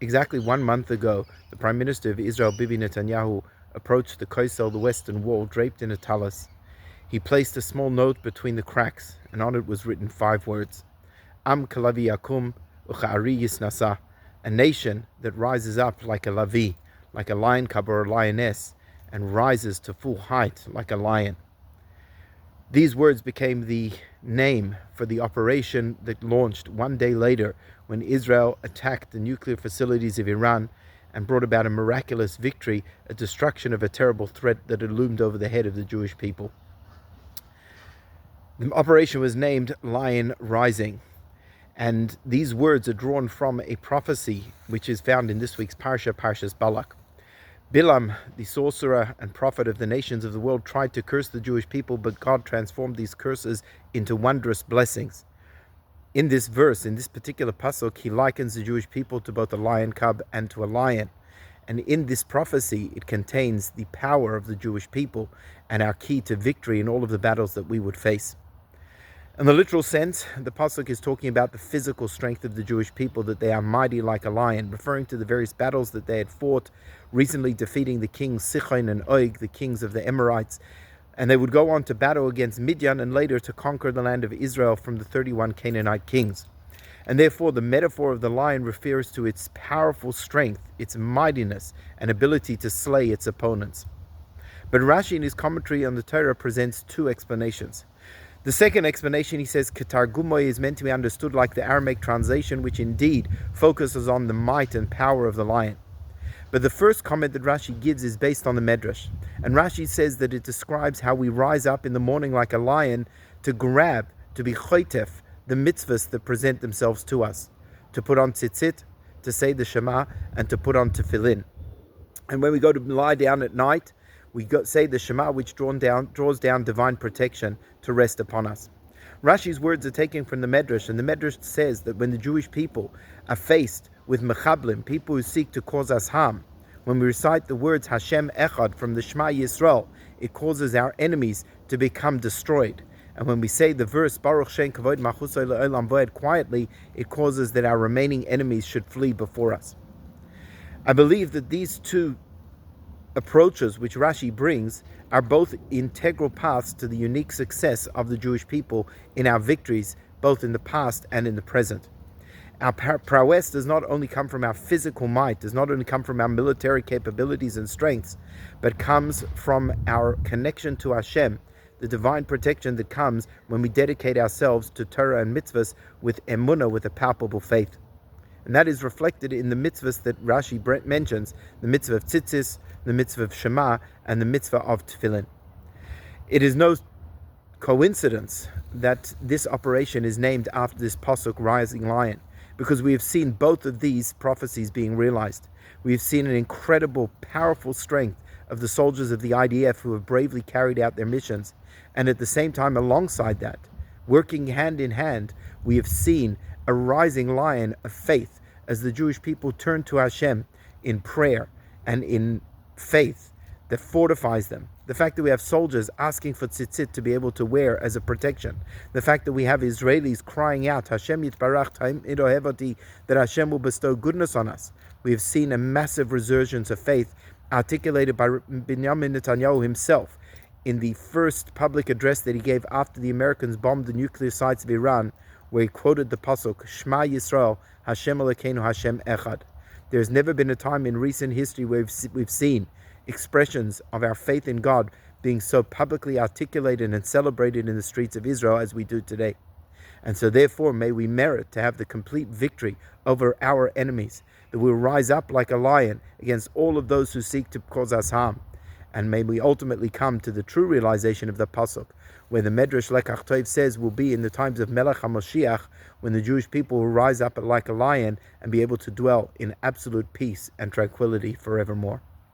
Exactly 1 month ago, the Prime Minister of Israel, Bibi Netanyahu, approached the Koisel, the Western Wall, draped in a tallis. He placed a small note between the cracks, and on it was written 5 words: Am Kalavi Yakum Ucha'ari Yisnasa, a nation that rises up like a Lavi, like a lion cub or a lioness, and rises to full height like a lion. These words became the name for the operation that launched 1 day later when Israel attacked the nuclear facilities of Iran and brought about a miraculous victory, a destruction of a terrible threat that had loomed over the head of the Jewish people. The operation was named Lion Rising, and these words are drawn from a prophecy which is found in this week's Parsha, Parshas Balak. Bilam, the sorcerer and prophet of the nations of the world, tried to curse the Jewish people, but God transformed these curses into wondrous blessings. In this verse, in this particular pasuk, he likens the Jewish people to both a lion cub and to a lion. And in this prophecy, it contains the power of the Jewish people and our key to victory in all of the battles that we would face. In the literal sense, the pasuk is talking about the physical strength of the Jewish people, that they are mighty like a lion, referring to the various battles that they had fought, recently defeating the kings Sichon and Og, the kings of the Amorites, and they would go on to battle against Midian and later to conquer the land of Israel from the 31 Canaanite kings. And therefore the metaphor of the lion refers to its powerful strength, its mightiness, and ability to slay its opponents. But Rashi in his commentary on the Torah presents 2 explanations. The second explanation, he says, Ketargumoy, is meant to be understood like the Aramaic translation, which indeed focuses on the might and power of the lion. But the first comment that Rashi gives is based on the Medrash. And Rashi says that it describes how we rise up in the morning like a lion to grab, to be choitef, the mitzvahs that present themselves to us. To put on tzitzit, to say the Shema, and to put on tefillin. And when we go to lie down at night, we say the Shema, which draws down divine protection to rest upon us. Rashi's words are taken from the Medrash, and the Medrash says that when the Jewish people are faced with mechablim, people who seek to cause us harm, when we recite the words Hashem Echad from the Shema Yisrael, it causes our enemies to become destroyed. And when we say the verse Baruch Shem Kavod Machusay Le'olam Voed quietly, it causes that our remaining enemies should flee before us. I believe that these 2 approaches which Rashi brings are both integral paths to the unique success of the Jewish people in our victories, both in the past and in the present. Our prowess does not only come from our physical might, does not only come from our military capabilities and strengths, but comes from our connection to Hashem, the divine protection that comes when we dedicate ourselves to Torah and mitzvahs with emunah, with a palpable faith. And that is reflected in the mitzvahs that Rashi mentions, the mitzvah of tzitzis, the mitzvah of Shema, and the mitzvah of tefillin. It is no coincidence that this operation is named after this pasuk, Rising Lion, because we have seen both of these prophecies being realized. We have seen an incredible, powerful strength of the soldiers of the IDF who have bravely carried out their missions, and at the same time, alongside that, working hand in hand, we have seen a rising lion of faith as the Jewish people turn to Hashem in prayer and in faith that fortifies them. The fact that we have soldiers asking for tzitzit to be able to wear as a protection. The fact that we have Israelis crying out, Hashem yitbarach ta'im idohevoti, that Hashem will bestow goodness on us. We have seen a massive resurgence of faith articulated by Benjamin Netanyahu himself in the first public address that he gave after the Americans bombed the nuclear sites of Iran, where he quoted the pasuk, Shema Yisrael, Hashem Elokeinu, Hashem Echad. There has never been a time in recent history where we've seen expressions of our faith in God being so publicly articulated and celebrated in the streets of Israel as we do today. And so therefore may we merit to have the complete victory over our enemies, that we'll rise up like a lion against all of those who seek to cause us harm. And may we ultimately come to the true realization of the pasuk, where the Medrash Lekach Tov says will be in the times of Melech HaMoshiach, when the Jewish people will rise up like a lion and be able to dwell in absolute peace and tranquility forevermore.